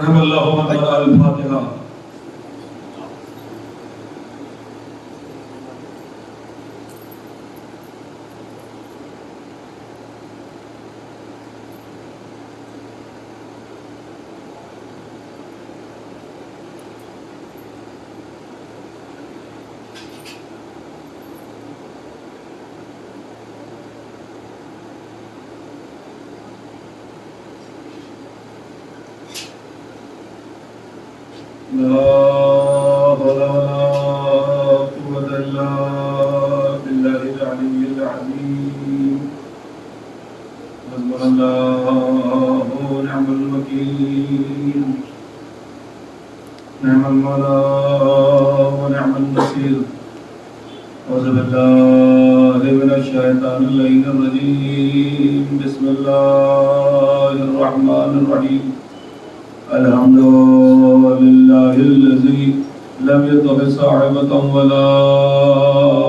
رحم اللہ من قرأ الفاتحہ. لا حول ولا قوة إلا بالله العلي العظيم. حسبنا الله ونعم الوكيل. نعم المولى ونعم النصير. أعوذ بالله من الشيطان اللعين الرجيم. بسم الله الرحمن الرحيم. الحمد لله الذي لم يتخذ صاحبة ولا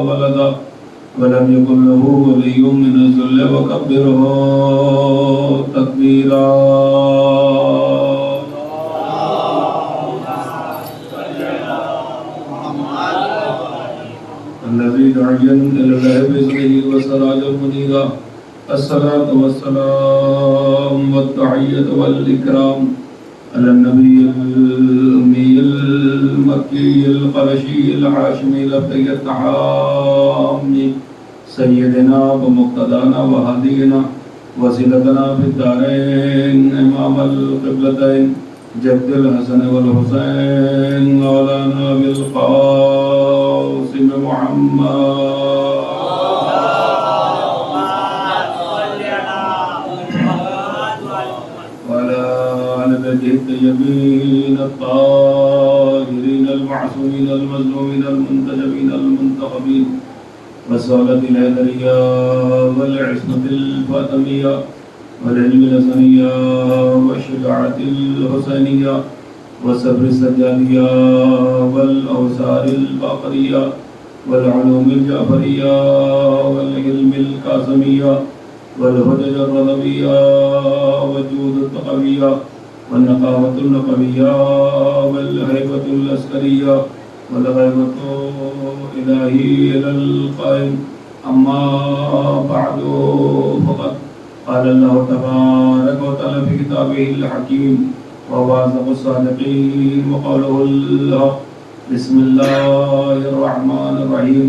ولدا ولم يكن له ولي من الذل وكبره تكبيرا. الذي دعي إلى الله بإذنه وسراجا منيرا. الصلاة والسلام والتحية والإكرام على النبي الأمي المكي القرشي الهاشمي لبيك التحامي سيدنا ومقتدانا وهدينا وسيلتنا في الدارين إمام القبلتين جد الحسن والحسين مولانا بالقاسم محمد الطيبين الطاهرين المعصومين المظلومين المنتجبين المنتخبين والصلاة الهدرية والعصمة الفاطمية والعلم الحسنية والشجاعة الحسينية والصبر السجادية والأوصار الباقرية والعلوم الجعفرية والعلم القاسمية والهدى الرضوية والجود التقوية والنقاوة النقوية والهيبة العسكرية والغيبة إلهي إلى القائم. أما بعد فقد قال الله تبارك وتعالى في كتابه الحكيم وهو أصدق الصادقين وقوله الحق. بسم الله الرحمن الرحيم.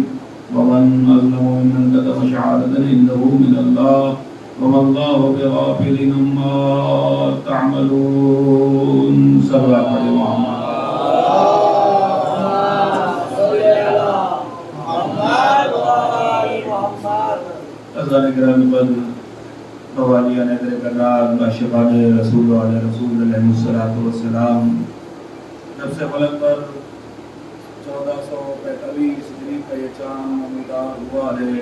ومن أظلم ممن كتم شهادة عنده من الله وما الله بغافل عما تعملون. صلی اللہ علیہ محمد. اذان گرامی قدر قوالیان در کرار عاشقان رسول علیہ رسول علیہ الصلوۃ والسلام. نفس فلک پر 1445 ہجری کا یہ چاند نمودار ہوا ہے.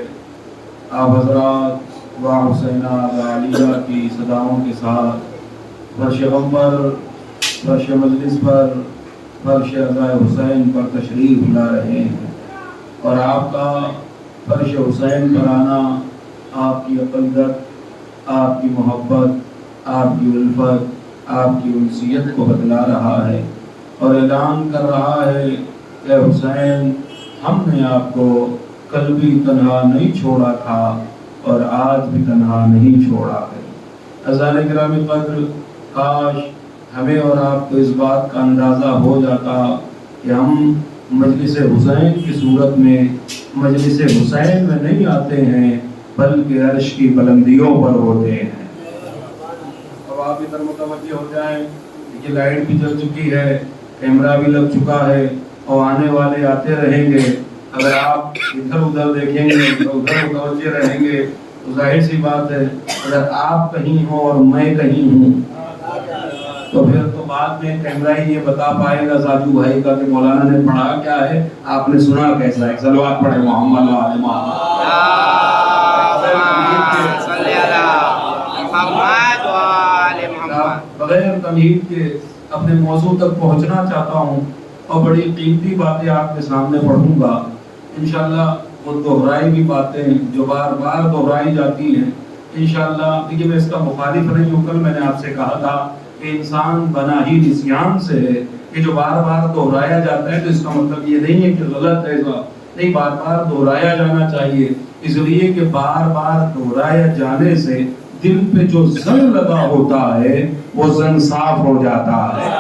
آپ حضرات و حسینہ و علیہ کی صداؤں کے ساتھ فرش غم پر، فرش مجلس پر، فرش عزائے حسین پر تشریف لا رہے ہیں. اور آپ کا فرش حسین پر آنا آپ کی عقیدت، آپ کی محبت، آپ کی الفت، آپ کی انسیت کو بتلا رہا ہے اور اعلان کر رہا ہے کہ حسین ہم نے آپ کو کل بھی تنہا نہیں چھوڑا تھا اور آج بھی تنہا نہیں چھوڑا ہے. عزیزان گرامی قدر، کاش ہمیں اور آپ کو اس بات کا اندازہ ہو جاتا کہ ہم مجلس حسین کی صورت میں مجلس حسین میں نہیں آتے ہیں بلکہ عرش کی بلندیوں پر ہوتے ہیں. اب آپ ادھر متوجہ ہو جائیں کہ لائٹ بھی جل چکی ہے، کیمرہ بھی لگ چکا ہے اور آنے والے آتے رہیں گے. اگر آپ ادھر ادھر دیکھیں گے تو ادھر متوجہ رہیں گے تو ظاہر سی بات ہے اگر آپ کہیں ہوں اور میں کہیں ہوں تو پھر تو بعد میں کیمرہ ہی یہ بتا پائے گا ساجو بھائی کا کہ مولانا نے پڑھا کیا ہے، آپ نے سنا کیسا ہے. صلوات پڑھے محمد و آل محمد. بغیر تمہید کے اپنے موضوع تک پہنچنا چاہتا ہوں اور بڑی قیمتی باتیں آپ کے سامنے پڑھوں گا. انشاءاللہ وہ دہرائی بھی باتیں جو بار بار دہرائی جاتی ہیں انشاءاللہ. دیکھیے میں اس کا مخالف نہیں ہوں. کل میں نے آپ سے کہا تھا کہ انسان بنا ہی نسیان سے ہے. کہ جو بار بار دہرایا جاتا ہے تو اس کا مطلب یہ نہیں ہے کہ غلط ہے، نہیں، بار بار دہرایا جانا چاہیے، اس لیے کہ بار بار دہرایا جانے سے دل پہ جو زنگ لگا ہوتا ہے وہ زنگ صاف ہو جاتا ہے.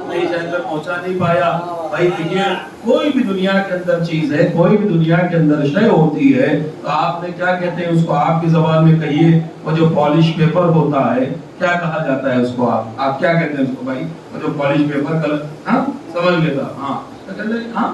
نہیں شاید میں پہنچا نہیں پایا بھائی. دیکھیے کوئی بھی دنیا کے اندر چیز ہے، کوئی بھی دنیا کے اندر شے ہوتی ہے تو آپ نے کیا کہتے ہیں اس کو، آپ کی زبان میں کہیے، وہ جو پالش پیپر ہوتا ہے کیا کہا جاتا ہے اس کو، آپ کیا کہتے ہیں اس کو بھائی؟ وہ جو پالش پیپر کلر، ہاں سمجھ لیتا، ہاں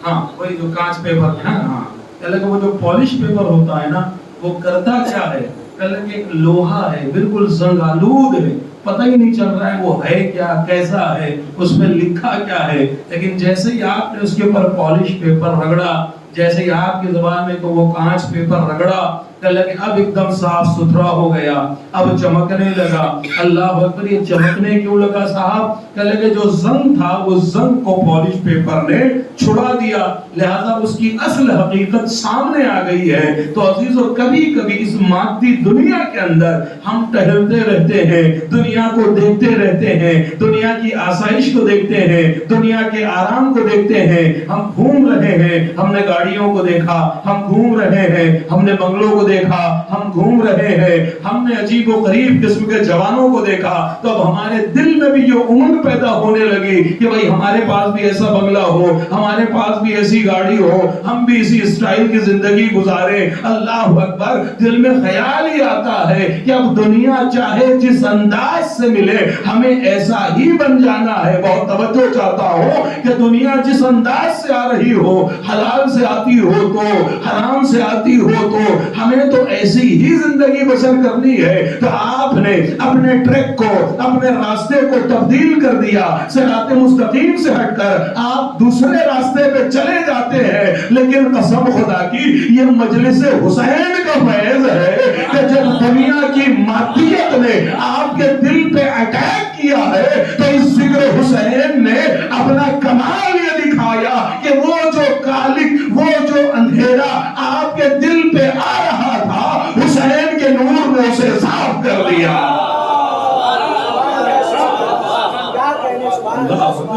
ہاں وہی جو کانچ پیپر ہے، ہاں کہ وہ جو پالش پیپر ہوتا ہے نا وہ کرتا کیا ہے، کہ ایک لوہا ہے بالکل زنگ آلود ہے، پتہ ہی نہیں چل رہا ہے وہ ہے کیا، کیسا ہے، اس میں لکھا کیا ہے. لیکن جیسے ہی آپ نے اس کے اوپر پالش پیپر رگڑا، جیسے ہی آپ کی زبان میں تو وہ کانچ پیپر رگڑا، اب ایک دم صاف ستھرا ہو گیا، اب چمکنے لگا. اللہ اکبر. یہ چمکنے کیوں لگا صاحب؟ کہ جو زنگ تھا وہ زنگ کو پالش پیپر نے چھڑا دیا، لہذا اس کی اصل حقیقت سامنے آ گئی ہے. تو عزیزو کبھی کبھی اس مادی دنیا کے اندر ہم ٹہلتے رہتے ہیں، دنیا کو دیکھتے رہتے ہیں، دنیا کی آسائش کو دیکھتے ہیں، دنیا کے آرام کو دیکھتے ہیں. ہم گھوم رہے ہیں، ہم نے گاڑیوں کو دیکھا، ہم گھوم رہے ہیں، ہم نے بنگلوں کو دیکھا، ہم گھوم رہے ہیں، ہم نے عجیب و غریب قسم کے جوانوں کو دیکھا. تو اب ہمارے دل میں بھی یہ امنگ پیدا ہونے لگی کہ بھئی ہمارے پاس بھی ایسا بنگلہ ہو، ہمارے پاس بھی ایسی گاڑی ہو، ہم بھی اسی اسٹائل کی زندگی گزارے. اللہ اکبر. دل میں خیال ہی آتا ہے کہ اب دنیا چاہے جس انداز سے ملے ہمیں ایسا ہی بن جانا ہے. بہت توجہ چاہتا ہوں کہ دنیا جس انداز سے آ رہی ہو، حلال سے آتی ہو تو، حرام سے آتی ہو تو، ہمیں تو ایسی ہی زندگی بسر کرنی ہے. تو آپ نے اپنے ٹریک کو، اپنے راستے کو تبدیل کر دیا، صراط مستقیم سے ہٹ کر آپ دوسرے راستے پہ چلے جاتے ہیں. لیکن قسم خدا کی یہ مجلس حسین کا فیض ہے کہ جب دنیا کی مادیت نے آپ کے دل پہ اٹیک کیا ہے تو اس ذکر حسین نے اپنا کمال یہ دکھایا کہ وہ جو کالک، وہ جو اندھیرا آپ کے دل پہ آ رہا تھا، حسین کے نور نے اسے صاف کر دیا.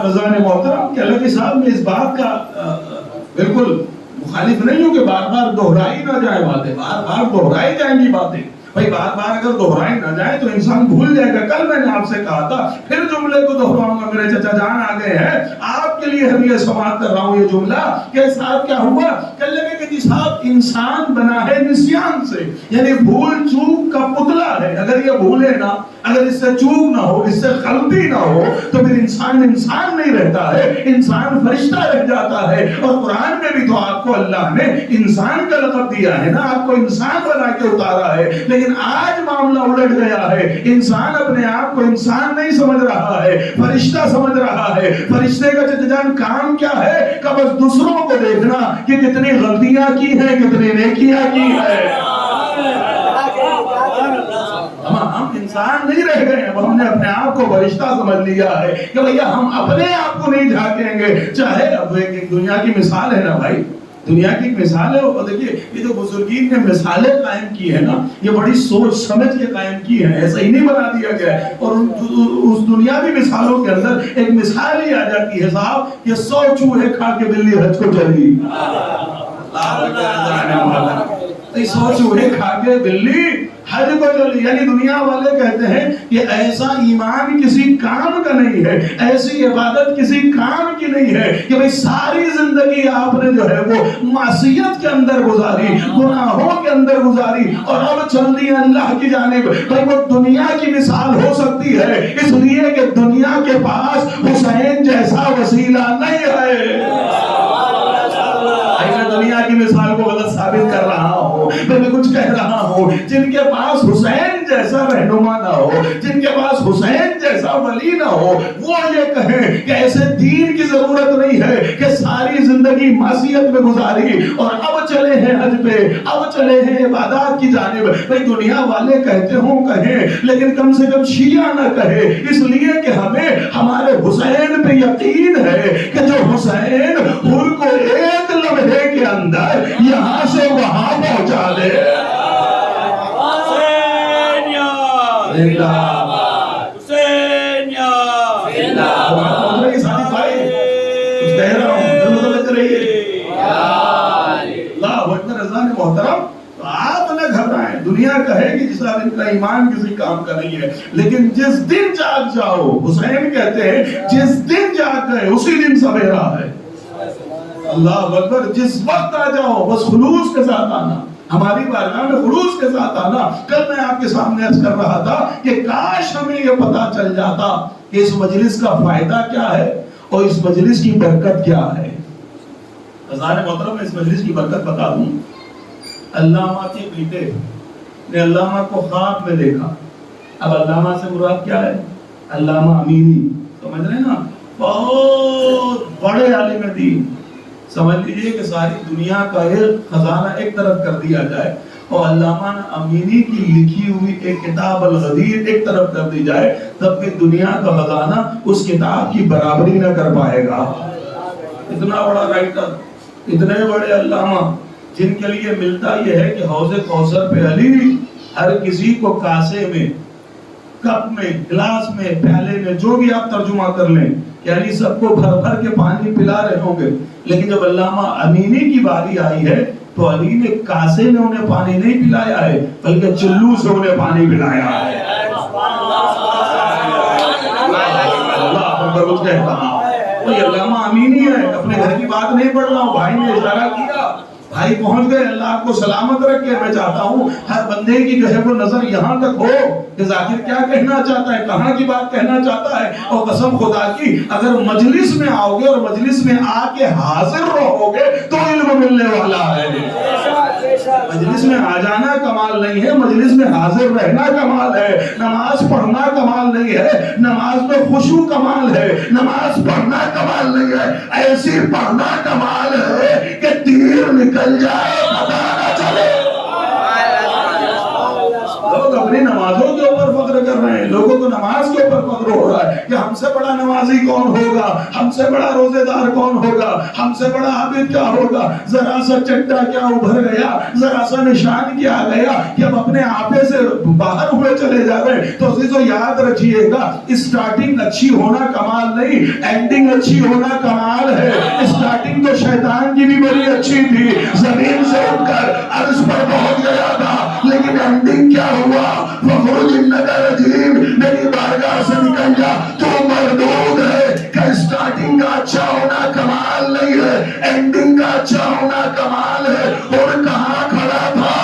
رضوان محترم کہ اللہ کے صاحب میں اس بات کا بالکل مخالف نہیں ہوں کہ بار بار دہرائی نہ جائے باتیں، بار بار دہرائی جائیں گی باتیں. بھئی بار بار اگر دہرائی نہ جائے تو انسان بھول جائے گا. کل میں نے آپ سے کہا تھا، پھر جملے کو دہراؤں گا، میرے چچا جان آ گئے ہیں، آپ کے لیے ہم یہ سماعت کر رہا ہوں یہ جملہ کہ صاحب کیا ہوا. کہنے لگے کہ جی صاحب انسان بنا ہے نسیان سے، یعنی بھول چوک کا پتلا ہے. اگر یہ بھولے نا، اگر اس سے چوک نہ ہو، اس سے غلطی نہ ہو تو پھر انسان نہیں رہتا ہے، انسان فرشتہ رہ جاتا ہے. اور قرآن میں بھی تو آپ کو اللہ نے انسان کا لقب دیا ہے نا، آپ کو انسان بنا کے اتارا ہے. لیکن آج معاملہ الٹ گیا ہے، انسان اپنے آپ کو انسان نہیں سمجھ رہا ہے، فرشتہ سمجھ رہا ہے. فرشتے کا جان کام کیا ہے کہ بس دوسروں کو دیکھنا کہ کتنی غلطیاں کی ہیں، کتنی نیکیاں کی ہیں. ہم انسان نہیں رہ گئے، اب ہم نے اپنے آپ کو فرشتہ سمجھ لیا ہے کہ بھیا ہم اپنے آپ کو نہیں جھانکیں گے. چاہے اب ایک دنیا کی مثال ہے نا بھائی، دنیا کی مثال ہے. اور دیکھیے یہ جو بزرگین نے مثالیں قائم کی ہے نا، یہ بڑی سوچ سمجھ کے قائم کی ہیں، ایسا ہی نہیں بنا دیا گیا ہے. اور اس دنیاوی مثالوں کے اندر ایک مثال ہی آ جاتی ہے صاحب کہ 100 چوہے کھا کے بلی حج کو چلی. 100 چوہے کھا کے بلی حج کو چلی. یعنی دنیا والے کہتے ہیں کہ ایسا ایمان کسی کام کا نہیں ہے، ایسی عبادت کسی کام کی نہیں ہے کہ بھئی ساری زندگی آپ نے جو ہے وہ معصیت کے اندر گزاری، گناہوں کے اندر گزاری اور اب چل دی اللہ کی جانب. بھئی وہ دنیا کی مثال ہو سکتی ہے اس لیے کہ دنیا کے پاس حسین جیسا وسیلہ نہیں ہے. دنیا کی مثال کو غلط ثابت کر رہا ہوں، میں کچھ کہہ رہا ہوں. جن کے پاس حسین جیسا رہنما نہ ہو، جن کے پاس حسین جیسا ولی نہ ہو، وہ یہ کہیں کہ ایسے دین کی ضرورت نہیں ہے کہ ساری زندگی معصیت میں گزاری اور اب چلے ہیں حج پہ، اب چلے ہیں عبادات کی جانب. بھئی دنیا والے کہتے ہوں کہیں، لیکن کم سے کم شیعہ نہ کہے، اس لیے کہ ہمیں ہمارے حسین پہ یقین ہے کہ جو حسین حر کو ایک لمحے کے اندر یہاں سے وہاں پہنچا دے. چاہیے؟ اللہ اکبر عزیزان محترم، تو آپ نہ گھبرائیں، دنیا کہے کہ جس ان کا ایمان کسی کام کا نہیں ہے، لیکن جس دن جاگ جاؤ، حسین کہتے ہیں جس دن جاگ گئے اسی دن سویرا ہے۔ اللہ اکبر، جس وقت آ جاؤ بس خلوص کے ساتھ آنا، ہماری بارگاہ میں خلوص کے ساتھ آنا۔ کل میں آپ کے سامنے عرض کر رہا تھا کہ کاش ہمیں یہ پتا چل جاتا کہ اس مجلس کا فائدہ کیا ہے اور اس مجلس کی برکت کیا ہے۔ عزیزان محترم، میں اس مجلس کی برکت بتا دوں۔ علامہ کے بیٹے نے علامہ کو خواب میں دیکھا۔ اب علامہ سے مراد کیا ہے؟ علامہ امینی، سمجھ رہے ہیں نا، بہت بڑے عالم دین، سمجھ لیجئے کہ ساری دنیا کا ایک خزانہ ایک طرف کر دیا جائے اور علامہ امینی کی لکھی ہوئی ایک کتاب الغدیر ایک طرف کر دی جائے، تب کہ دنیا کا خزانہ اس کتاب کی برابری نہ کر پائے گا۔ اتنا بڑا رائٹر، اتنے بڑے علامہ، جن کے لیے ملتا یہ ہے کہ حوض کوثر پہ علی ہر کسی کو کاسے میں، کپ میں، گلاس میں، پیالے میں، جو بھی آپ ترجمہ کر لیں کہ علی سب کو بھر بھر کے پانی پلا رہے ہوں گے، لیکن جب علامہ امینی کی باری آئی ہے تو علی نے کاسے میں انہیں پانی نہیں پلایا ہے بلکہ چلو سے انہیں پانی پلایا ہے۔ اللہ اکبر، اس کہتا ہوں یہ علامہ امینی ہے، اپنے گھر کی بات نہیں پڑھ رہا ہوں، بھائی نے اشارہ کیا، بھائی پہنچ گئے، اللہ آپ کو سلامت رکھے۔ میں چاہتا ہوں ہر بندے کی جو ہے وہ نظر یہاں تک ہو کہ ذاکر کیا کہنا چاہتا ہے، کہاں کی بات کہنا چاہتا ہے، اور قسم خدا کی اگر مجلس میں آؤ گے اور مجلس میں آ کے حاضر رہو گے تو علم ملنے والا ہے۔ مجلس میں آ جانا کمال نہیں ہے، مجلس میں حاضر رہنا کمال ہے۔ نماز پڑھنا کمال نہیں ہے، نماز میں خشوع کمال ہے۔ نماز پڑھنا کمال نہیں ہے، ایسی پڑھنا کمال ہے کہ تیر نکل جائے پتہ نہ چلے۔ لوگ اپنی نمازوں کے اوپر فخر کر رہے ہیں، لوگوں کو نماز کے اوپر فخر ہو رہا ہے کہ ہم سے بڑا نمازی کون ہوگا، ہم سے بڑا روزے دار کون ہوگا، ہم سے بڑا عابد کیا ہوگا۔ ذرا سا چٹا کیا ابھر گیا، ذرا سا نشان کیا آ گیا کہ اب اپنے آپے سے باہر ہوئے چلے جا رہے ہیں۔ تو عزیزو یاد رکھیے گا، اسٹارٹنگ اچھی ہونا کمال نہیں، اینڈنگ اچھی ہونا کمال ہے۔ اسٹارٹنگ تو شیطان کی بھی بڑی اچھی تھی، زمین سے اٹھ کر عرش پر پہنچ گیا تھا، لیکن اینڈنگ کیا ہوا؟ فخرج انک رجیم، میری بارگاہ سے نکل جا، تو مردود ہے۔ کہ اسٹارٹنگ کا اچھا ہونا کمال نہیں ہے، اینڈنگ کا اچھا ہونا کمال ہے۔ اور کہاں کھڑا تھا؟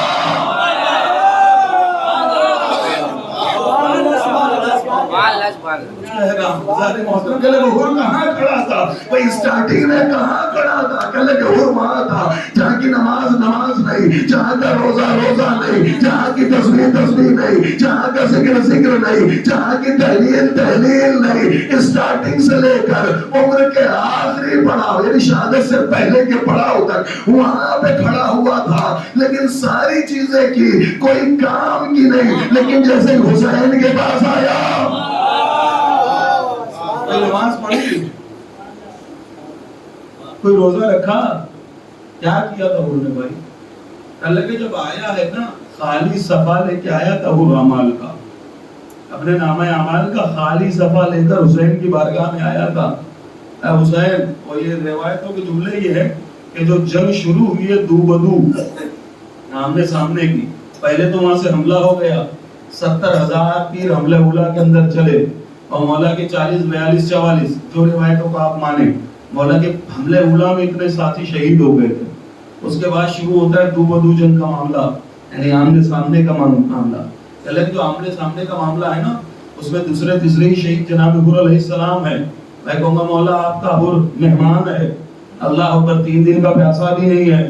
محترم کہ ظہور کہاں کھڑا تھا؟ بھئی اسٹارٹنگ میں کہاں کھڑا تھا؟ کہ ظہور وہاں تھا جہاں کی نماز نماز نہیں، جہاں کا روزہ روزہ نہیں، جہاں کی تسبیح تسبیح نہیں، جہاں کا ذکر ذکر نہیں، جہاں کی تحلیل تحلیل نہیں۔ اسٹارٹنگ سے لے کر عمر کے آخری پڑاؤ یعنی شہادت سے پہلے کے پڑاؤ تک وہاں پہ کھڑا ہوا تھا، لیکن ساری چیزیں کی، کوئی کام کی نہیں۔ لیکن جیسے حسین کے پاس آیا، کوئی نماز پڑھی، کوئی روزہ رکھا، کیا کیا تھا انہوں نے بھائی؟ اللہ کے جب آیا ہے نا، خالی صفحہ لے کے آیا تھا وہ اعمال کا، اپنے نامہ اعمال کا خالی صفحہ لے کر حسین کی بارگاہ میں آیا تھا۔ اے حسین، اور یہ روایتوں کے جملے یہ ہے کہ جو جنگ شروع ہوئی ہے دو بدو آمنے سامنے کی، پہلے تو وہاں سے حملہ ہو گیا، 70,000 تیر حملہ اولا کے اندر چلے، اور مولا کے 40 42 44 جو روایتوں کو آپ مانیں، مولا کے حملے اولا میں اتنے ساتھی شہید ہو گئے تھے۔ اس کے بعد شروع ہوتا ہے دو بدو جنگ کا معاملہ، یعنی آمنے سامنے کا معاملہ۔ لیکن جو آمنے سامنے کا معاملہ ہے نا، اس میں دوسرے تیسرے ہی شہید جناب حر علیہ السلام ہے۔ میں کہوں گا مولا آپ کا حر مہمان ہے، اللہ اکبر، 3 دن کا پیاسا بھی نہیں ہے،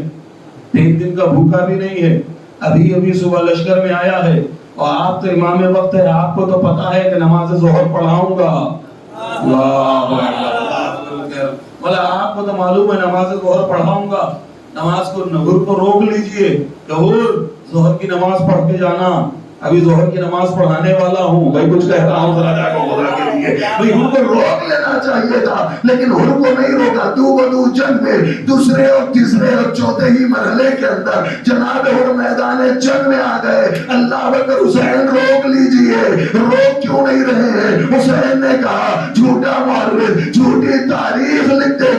3 دن کا بھوکا بھی نہیں ہے، ابھی ابھی صبح لشکر میں آیا ہے، اور آپ تو امام وقت ہے، آپ کو تو پتا ہے کہ نماز ظہر پڑھاؤں گا۔ اللہ اکبر، مولا آپ کو تو معلوم ہے نماز ظہر پڑھاؤں گا، نماز کو ظہر کو روک لیجئے، ظہر ظہر کی نماز پڑھ کے جانا، ابھی ظہر کی نماز پڑھانے والا ہوں۔ بھائی کچھ کہتا ہوں ذرا جا کو خدا کے لیے، بھئی ہم کو روک لینا چاہیے تھا، لیکن ہر کو نہیں روکا۔ دو بدو جنگ میں دوسرے اور تیسرے اور چوتھے ہی مرحلے کے اندر جناب ہر میدان جنگ میں آ گئے۔ اللہ اکبر، حسین روک لیجئے، روک کیوں نہیں رہے ہیں؟ حسین نے کہا جھوٹا مورخ جھوٹی تاریخ لکھ دے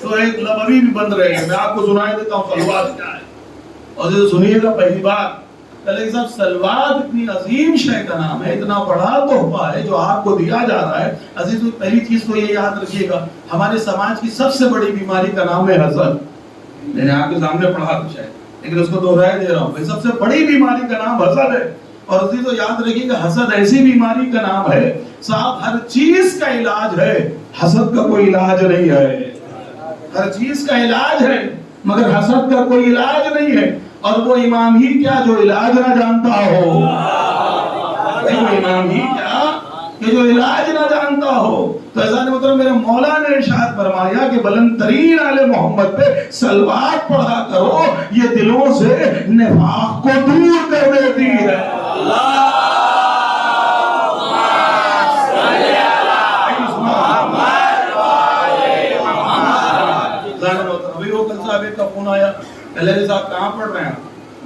تو ایک لب ابھی بھی بند رہے گا. میں آپ کو سنائے دیتا ہوں سلوات کیا ہے. اور جو سنیے گا پہلی بار کہ صاحب سلوات اتنی عظیم شے کا نام ہے, اتنا بڑا تحفہ ہے جو آپ کو دیا جا رہا ہے. عزیز پہلی چیز تو یہ یاد رکھیے گا, ہمارے سماج کی سب سے بڑی بیماری کا نام ہے حسد. میں نے آپ کے سامنے پڑھا کچھ ہے لیکن اس کو دوہرائے دے رہا ہوں. سب سے بڑی بیماری کا نام حسد ہے. اور عزیز تو یاد رکھیے گا حسد ایسی بیماری کا نام ہے صاحب, ہر چیز کا علاج ہے, حسد کا کوئی علاج نہیں ہے. ہر چیز کا علاج ہے مگر حسد کا کوئی علاج نہیں ہے. اور وہ امام ہی کیا جو علاج نہ جانتا ہو, وہ امام ہی کیا کہ جو علاج نہ جانتا ہو. تو ایسا نہیں مطلب میرے مولا نے ارشاد فرمایا کہ بلند ترین آل محمد پہ صلوات پڑھا کرو, یہ دلوں سے نفاق کو دور کر دیتی ہے. ابھی وہ کل صاحب ایک کا فون آیا, اللہ صاحب کہاں پڑھ رہے ہیں؟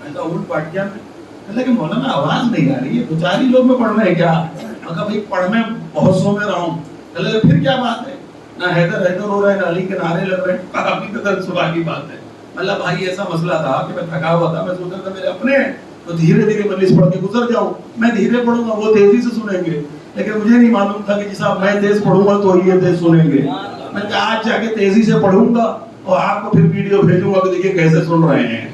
میں کہا اول پاٹیا میں. لیکن مولانا آواز نہیں آ رہی ہے, دو چار ہی لوگ میں پڑھ رہے ہیں کیا؟ میں کہا بھائی پڑھ میں بہت سو میں رہا ہوں. پھر کیا بات ہے؟ نہ حیدر حیدر ہو رہا ہے, نہ علی کے نعرے لگ رہے ہیں. کہا ابھی تو صبح کی بات ہے. اللہ بھائی ایسا مسئلہ تھا کہ میں تھکا ہوا تھا, میں سوچا تھا میرے اپنے ہیں تو دھیرے دھیرے مجلس پڑھ کے گزر جاؤں. میں دھیرے پڑھوں گا وہ تیزی سے سنیں گے, لیکن مجھے نہیں معلوم تھا کہ جیسا میں تیز پڑھوں گا تو یہ تیز سنیں گے. میں کہا آج جا کے تیزی سے پڑھوں گا اور آپ کو پھر ویڈیو بھیجوں گا کہ دیکھیے کیسے سن رہے ہیں.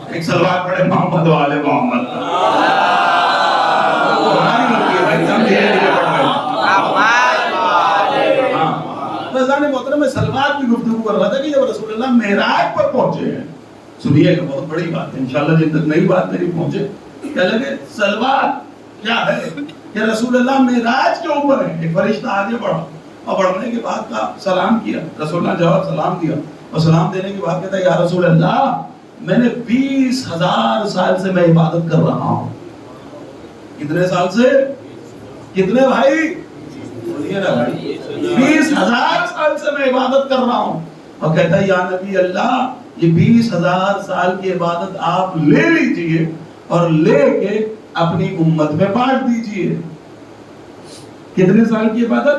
ایک سلوات پڑھے محمد والے محمد. میں سلوات کی گفتگو کر رہا تھا کہ جب رسول اللہ معراج پر پہنچے ہیں, سنیے گا بہت بڑی بات ہے انشاءاللہ, جب تک نئی بات میری پہنچے کیا لگے سلوات کیا ہے کہ رسول اللہ معراج کے اوپر ہے. ایک فرشتہ آگے بڑھا اور بڑھنے کے بعد کا سلام کیا. رسول اللہ جواب سلام دیا اور سلام دینے کے بعد کہتا ہے یا رسول اللہ میں نے 20,000 سال سے میں عبادت کر رہا ہوں. کتنے سال سے؟ کتنے بھائی؟ بولیے نا بھائی. 20,000 سال سے میں عبادت کر رہا ہوں. اور کہتا ہے یا نبی اللہ یہ 20,000 سال کی عبادت آپ لے لیجئے اور لے کے اپنی امت میں بانٹ دیجئے. کتنے سال کی عبادت؟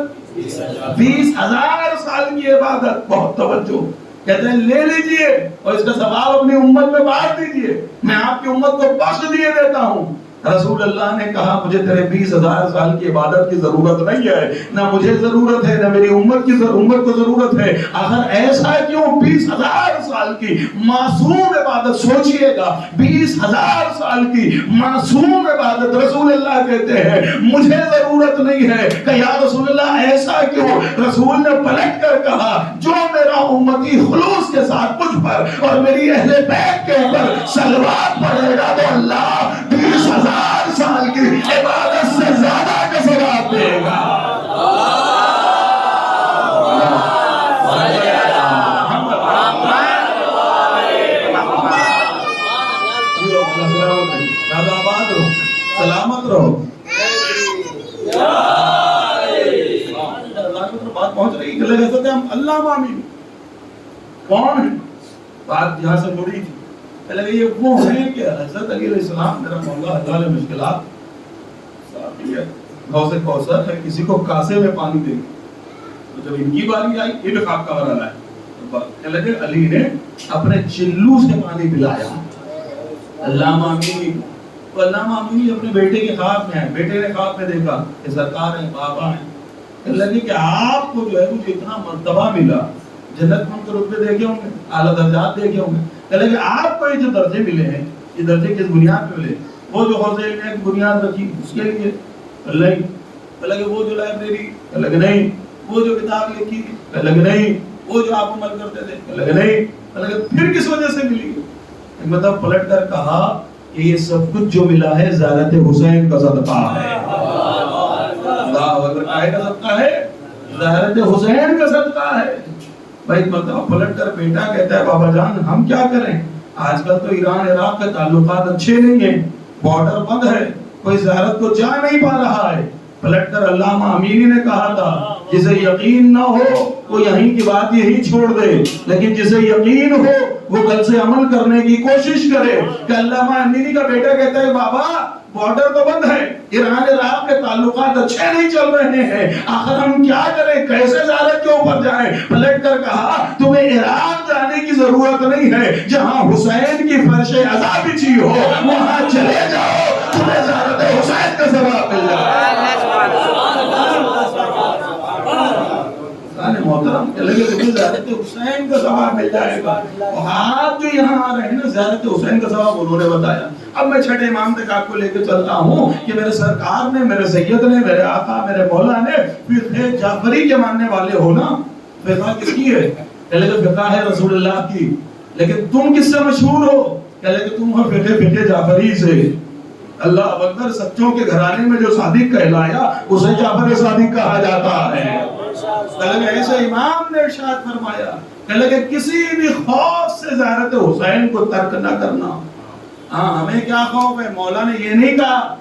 20,000 سال کی عبادت. بہت توجہ. کہتے ہیں لے لیجئے اور اس کا ثواب اپنی امت میں بانٹ دیجئے, میں آپ کی امت کو بخش دیے دیتا ہوں. رسول اللہ نے کہا مجھے تیرے 20,000 سال کی عبادت کی ضرورت نہیں ہے, نہ مجھے ضرورت ہے نہ میری امت کو ضرورت ہے. آخر ایسا کیوں 20,000 سال کی معصوم عبادت, سوچئے گا 20,000 سال کی معصوم عبادت رسول اللہ کہتے ہیں مجھے ضرورت نہیں ہے. کہ یا رسول اللہ ایسا کیوں؟ رسول نے پلٹ کر کہا جو میرا امتی خلوص کے ساتھ مجھ پر اور میری اہل بیت کے اوپر صلوات پڑھے گا تو اللہ 20,000 سال کی عبادت سے زیادہ کا ثواب دے گا. آباد رہو, سلامت رہو. بات پہنچ رہی کہ لگے سکتے ہم اللہ مامین کون ہے. بات جہاں سے مڑی تھی لگے یہ وہ ہیں کہ حضرت علی علیہ السلام میرا مولا حلال مشکلات غوث کوثر ہے, کسی کو کاسے میں پانی دے. تو جب ان کی باری آئی یہ بھی خواب کا ورانہ ہے, تو لگے علی نے اپنے چلو سے پانی پلایا. اللہ مامین. تو اللہ مامین اپنے بیٹے کے خواب میں ہے, بیٹے نے خواب میں دیکھا کہ سرکار ہیں بابا ہیں. لگے کہ آپ کو جو ہے مجھے اتنا مرتبہ ملا, جنت میں کے رتبے دیکھے ہوں گے, اعلیٰ درجات دیکھے ہوں گے. کہ آپ کو یہ جو درجے ملے ہیں یہ درجے کس بنیاد پہ ملے؟ وہ جو حوضے نے ایک بنیاد رکھی اس کے لیے نہیں. کہ وہ جو لائبریری الگ نہیں, وہ جو کتاب لکھی الگ نہیں, وہ جو آپ عمل کرتے تھے الگ نہیں. پھر کس وجہ سے ملی؟ مطلب پلٹ کر کہا کہ یہ سب کچھ جو ملا ہے زیارت حسین کا صدقہ ہے. اللہ اکبر. کائے کا صدقہ ہے؟ زیارت حسین کا صدقہ ہے. بھائی مطلب پلٹ کر بیٹا کہتا ہے بابا جان ہم کیا کریں, آج کل تو ایران عراق کے تعلقات اچھے نہیں ہیں, بارڈر بند ہے, کوئی زیارت کو جا نہیں پا رہا ہے. پلٹ کر علامہ امینی نے کہا تھا جسے یقین نہ ہو وہ یہیں کی بات یہی چھوڑ دے، لیکن جسے یقین ہو وہ کل سے عمل کرنے کی کوشش کرے۔ کہ علامہ امینی کا بیٹا کہتا ہے بابا بارڈر تو بند ہے، ایران عراق کے تعلقات اچھے نہیں چل رہے ہیں، آخر ہم کیا کریں، کیسے زیارت کے اوپر جائیں؟ پلٹ کر کہا تمہیں عراق جانے کی ضرورت نہیں ہے، جہاں حسین کی فرش عزا بچھی ہو وہاں چلے جاؤ، تمہیں زیارت حسین کا ثواب مل جائے۔ محترم کہ لگے تمہیں زیارت حسین کا ثواب مل جائے گا۔ اور آپ جو یہاں آ رہے ہیں نا زیارت حسین کا ثواب انہوں نے بتایا۔ اب میں چھٹے امام تک آپ کو لے کے چلتا ہوں کہ میرے سرکار نے، میرے سید نے، میرے آقا، میرے مولا نے فرقہ جعفری کے ماننے والے ہو نا، فرقہ کس کی ہے؟ کہ لگے فرقہ ہے رسول اللہ کی، لیکن تم کس سے مشہور ہو؟ کہ لگے تم ہو فرقہ جعفری سے۔ اللہ اکبر، سچوں کے گھرانے میں جو صادق کہلایا اسے جعفر صادق کہا جاتا ہے۔ کہ ایسے امام نے ارشاد فرمایا کہ کسی بھی خوف سے زیارت حسین کو ترک نہ کرنا۔ ہاں ہمیں کیا خوف ہے؟ مولا نے یہ نہیں کہا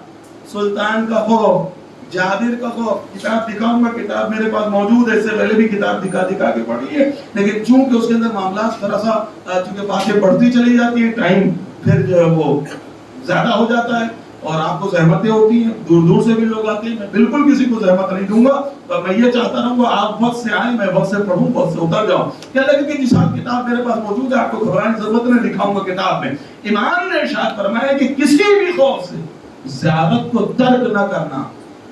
سلطان کا خوف، جابر کا خوف۔ کتاب دکھاؤں گا، کتاب میرے پاس موجود ہے، اس سے پہلے بھی کتاب دکھا کے پڑھی ہے، لیکن چونکہ اس کے اندر معاملات تھوڑا سا چونکہ باتیں بڑھتی چلی جاتی ہیں، ٹائم پھر جو ہے وہ زیادہ ہو جاتا ہے اور آپ کو زحمتیں ہوتی ہیں، دور دور سے بھی لوگ آتے ہیں، میں بالکل کسی کو زحمت نہیں دوں گا، اور میں یہ چاہتا رہوں گا آپ وقت سے آئیں، میں وقت سے پڑھوں، وقت سے اتر جاؤں۔ کیا لگے کہ جس کتاب میرے پاس موجود ہے، آپ کو گھبرانے کی ضرورت نہیں، دکھاؤں گا کتاب میں۔ امام نے ارشاد فرمایا کہ کسی بھی خوف سے زیارت کو ترک نہ کرنا۔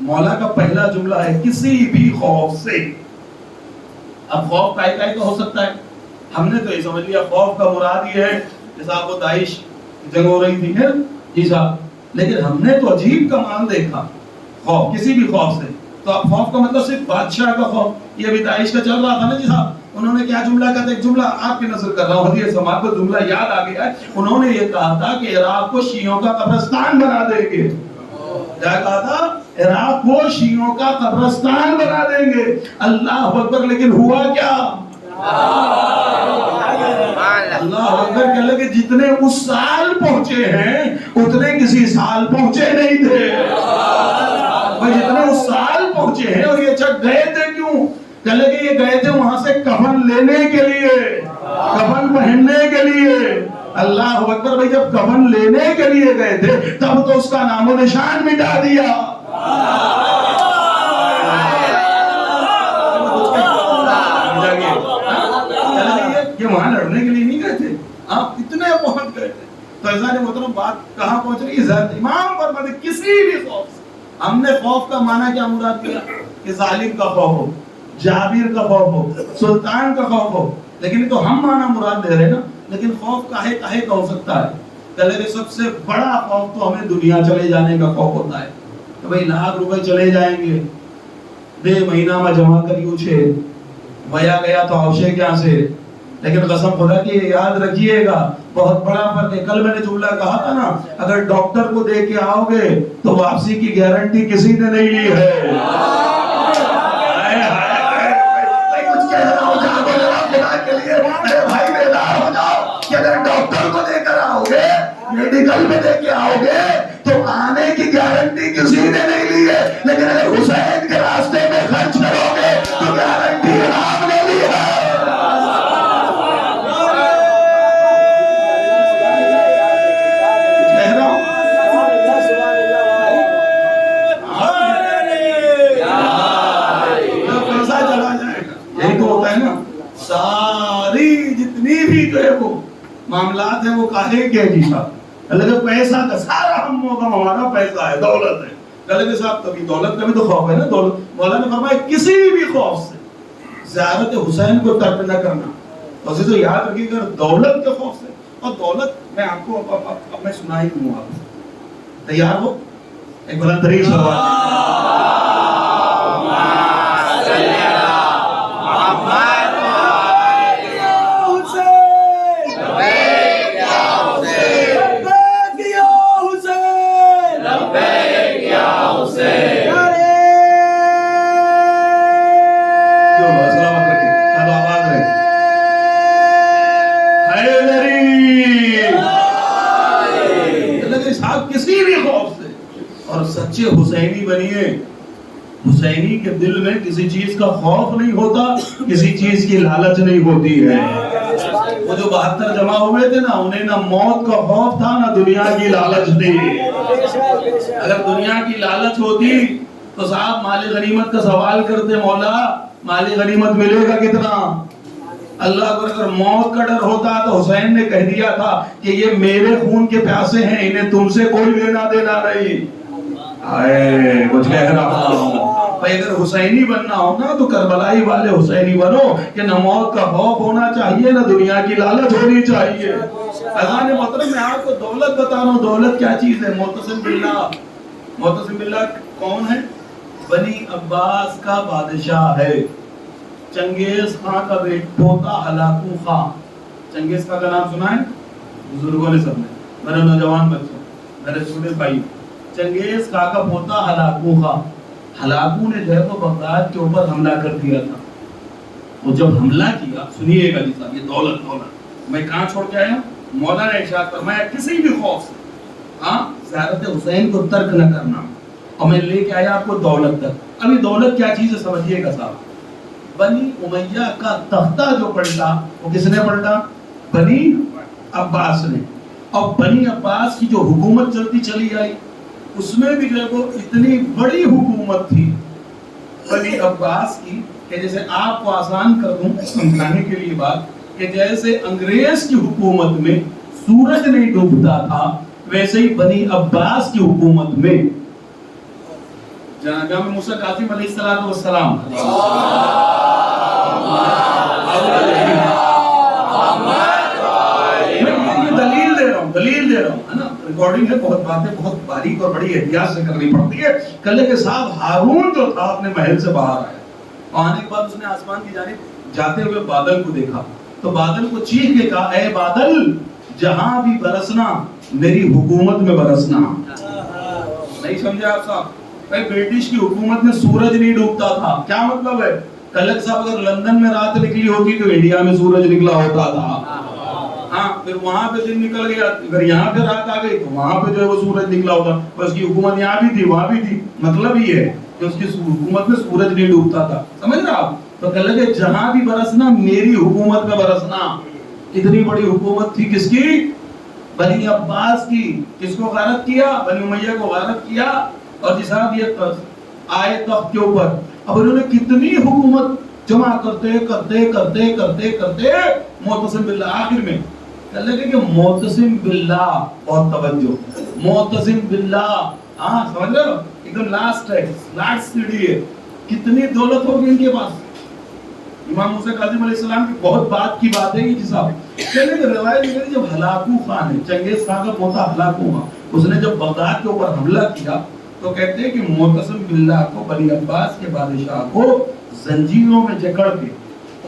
مولا کا پہلا جملہ ہے کسی بھی خوف سے۔ اب خوف کائے کائے کا ہو سکتا ہے، ہم نے تو یہ سمجھ لیا خوف کا مراد یہ ہے کہ صاحب وہ داعش جنگ ہو رہی تھی، جی صاحب، لیکن ہم نے تو عجیب کمال دیکھا خوف کسی بھی خوف سے۔ تو اب خوف کا مطلب صرف بادشاہ کا خوف، یہ بھی داعش کا چل رہا تھا نا جی صاحب، انہوں نے کیا جملہ کہا تھا؟ ایک جملہ آپ کی نظر کر رہا ہوں، حدیث سماعت کو جملہ یاد آ گیا ہے، انہوں نے یہ کہا تھا کہ عراق کو شیعوں کا قبرستان بنا دیں گے۔ کیا کہا تھا؟ عراق کو شیعوں کا قبرستان بنا دیں گے۔ اللہ اکبر، لیکن ہوا کیا؟ اللہ اکبر، کہ لگے جتنے اس سال پہنچے ہیں اتنے کسی سال پہنچے نہیں تھے۔ جتنے اس سال پہنچے ہیں، اور یہ چک گئے تھے کیوں؟ کہ لگے یہ گئے تھے وہاں سے کفن لینے کے لیے، کفن پہننے کے لیے۔ اللہ اکبر، بھائی جب کفن لینے کے لیے گئے تھے تب تو اس کا نام و نشان مٹا دیا۔ یہ وہاں لڑنے کے لیے نہیں گئے تھے، آپ اتنے پہنچ گئے تھے۔ تو عزیزان محترم، بات کہاں پہنچ رہی ہے؟ امام فرماتے کسی بھی خوف سے۔ ہم نے خوف کا معنی کیا مراد کیا؟ کہ ظالم کا خوف ہو، جابر کا خوف ہو، سلطان کا خوف ہو، لیکن تو ہم معنی مراد دے رہے ہیں نا۔ لیکن خوف کاہے کاہے کا ہو سکتا ہے؟ کہ سب سے بڑا خوف تو ہمیں دنیا چلے جانے کا خوف ہوتا ہے کہ بھئی لاکھ روپے چلے جائیں گے، بے مہینہ میں جمع کریو چھے، ویا گیا تو آوشے کیا سے۔ لیکن قسم خدا کی یاد رکھیے گا، بہت بڑا فرق ہے۔ کل میں نے جملہ کہا تھا نا، اگر ڈاکٹر کو دے کے آؤ گے تو واپسی کی گارنٹی کسی نے نہیں لی ہے۔ اگر ڈاکٹر کو دے کر آؤ گے، میڈیکل میں دے کے آؤ گے تو آنے کی گارنٹی کسی نے نہیں لی ہے، لیکن اگر حسین کے راستے میں خرچ کرو گے تو گارنٹی آپ نے لی ہے۔ ساری جتنی بھی جو ہے وہ معاملات ہیں وہ کاہے کے جی صاحب، اللہ کے پیسہ کا سارا ہم ہمارا پیسہ ہے، دولت ہے۔ اللہ کے صاحب کبھی دولت کا بھی تو خوف ہے نا، دولت مولا نے فرمایا کسی بھی خوف سے زیارت حسین کو ترک نہ کرنا۔ تو اسے تو یاد رکھیے گا دولت کے خوف سے، اور دولت میں آپ کو اب میں سنا ہی دوں گا، تیار ہو؟ ایک بلند ترین صلوات۔ کسی بھی خوف سے، اور سچے حسینی بنیے، حسینی کے دل میں کسی چیز کا خوف نہیں ہوتا، کسی چیز کی لالچ نہیں ہوتی ہے۔ وہ جو 72 جمع ہوئے تھے نا، انہیں نہ موت کا خوف تھا نہ دنیا کی لالچ تھی۔ اگر دنیا کی لالچ ہوتی تو صاحب مال غنیمت کا سوال کرتے، مولا مال غنیمت ملے گا کتنا؟ اللہ کو اگر موت کا ڈر ہوتا تو حسین نے کہہ دیا تھا کہ یہ میرے خون کے پیاسے ہیں، انہیں تم سے کوئی لینا دینا نہیں۔ آئے کچھ کہہ رہا ہوں بھائی، اگر حسینی بننا ہو نا تو کربلائی والے حسینی بنو کہ نہ موت کا خوف ہونا چاہیے نہ دنیا کی لالچ ہونی چاہیے۔ اذان محترم میں آپ کو دولت بتا رہا ہوں، دولت کیا چیز ہے؟ معتصم باللہ۔ معتصم باللہ کون ہے؟ بنی عباس کا بادشاہ ہے، چنگیز خان کا پوتا ہلاکو خان۔ چنگیز خان کا نام سنا ہے بزرگوں نے، سب نے، میرے نوجوان بچوں، میرے چھوٹے بھائی، چنگیز خان کا پوتا ہلاکو خان۔ ہلاکو نے جو ہے وہ بغداد کے اوپر حملہ کر دیا تھا۔ وہ جب حملہ کیا، سنیے گا جی صاحب، یہ دولت میں کہاں چھوڑ کے آیا ہوں؟ مولا نے ارشاد فرمایا کسی بھی خوف سے زیارت حسین کو ترک نہ کرنا، اور میں لے کے آیا آپ کو دولت تک۔ ابھی دولت کیا چیز ہے سمجھیے گا صاحب۔ بنی امیہ کا تختہ جو پلٹا وہ کس نے پلٹا؟ بنی عباس نے۔ اور بنی عباس کی جو حکومت چلتی چلی آئی، اس میں بھی جو ہے وہ اتنی بڑی حکومت تھی بنی عباس کی کہ جیسے آپ کو آسان کر دوں سمجھانے کے لیے بات، کہ جیسے انگریز کی حکومت میں سورج نہیں ڈوبتا تھا، ویسے ہی بنی عباس کی حکومت میں جناب امام موسیٰ کاظم علیہ السلام دلیل دے رہا ہوں ہے نا، ریکارڈنگ ہے، بہت باتیں بہت باریک اور بڑی احتیاط سے کرنی پڑتی ہے۔ کلے کے صاحب ہارون جو تھا اپنے محل سے باہر آیا، آنے کے بعد اس نے آسمان کی جانب جاتے ہوئے بادل کو دیکھا، تو بادل کو چیخ کے کہا، اے بادل جہاں بھی برسنا میری حکومت میں برسنا۔ نہیں سمجھے آپ صاحب؟ بھائی برٹش کی حکومت میں سورج نہیں ڈوبتا تھا، کیا مطلب ہے؟ کلک صاحب اگر لندن میں رات نکلی ہوتی تو انڈیا میں سورج نکلا ہوتا تھا، ہاں پھر وہاں پہ دن نکل گیا، اگر یہاں پہ رات آ گئی تو وہاں پہ جو ہے وہ سورج نکلا ہوتا، اور اس کی حکومت یہاں بھی تھی وہاں بھی تھی۔ مطلب یہ ہے کہ اس کی حکومت میں سورج نہیں ڈوبتا تھا، سمجھ رہے آپ؟ تو کہ لگے جہاں بھی برسنا میری حکومت میں برسنا۔ اتنی بڑی حکومت تھی کس کی؟ بنی عباس کی۔ کس کو غارت کیا؟ بنی امیہ کو غارت کیا، اور جی صاحب یہ آئے تخت کے اوپر۔ اب انہوں نے کتنی حکومت جمع کرتے کرتے کرتے کرتے کرتے معتصم باللہ آخر میں کہنے لگے کہ معتصم باللہ، بہت توجہ، معتصم باللہ، ہاں سمجھ رہے ہو؟ ایک دم لاسٹ ہے، لاسٹ سیڑھی ہے۔ کتنی دولت ہوگی ان کے پاس؟ امام موسیٰ کاظم علیہ السلام کی بہت بات کی بات ہے یہ جی صاحب۔ کہنے کہ روایت یہ جب ہلاکو خان ہے، چنگیز خان کا پوتا ہلاکو خان، اس نے جب بغداد کے اوپر حملہ کیا تو کہتے ہیں کہ معتصم باللہ کو، بنی عباس کے بادشاہ کو زنجیروں میں جکڑ کے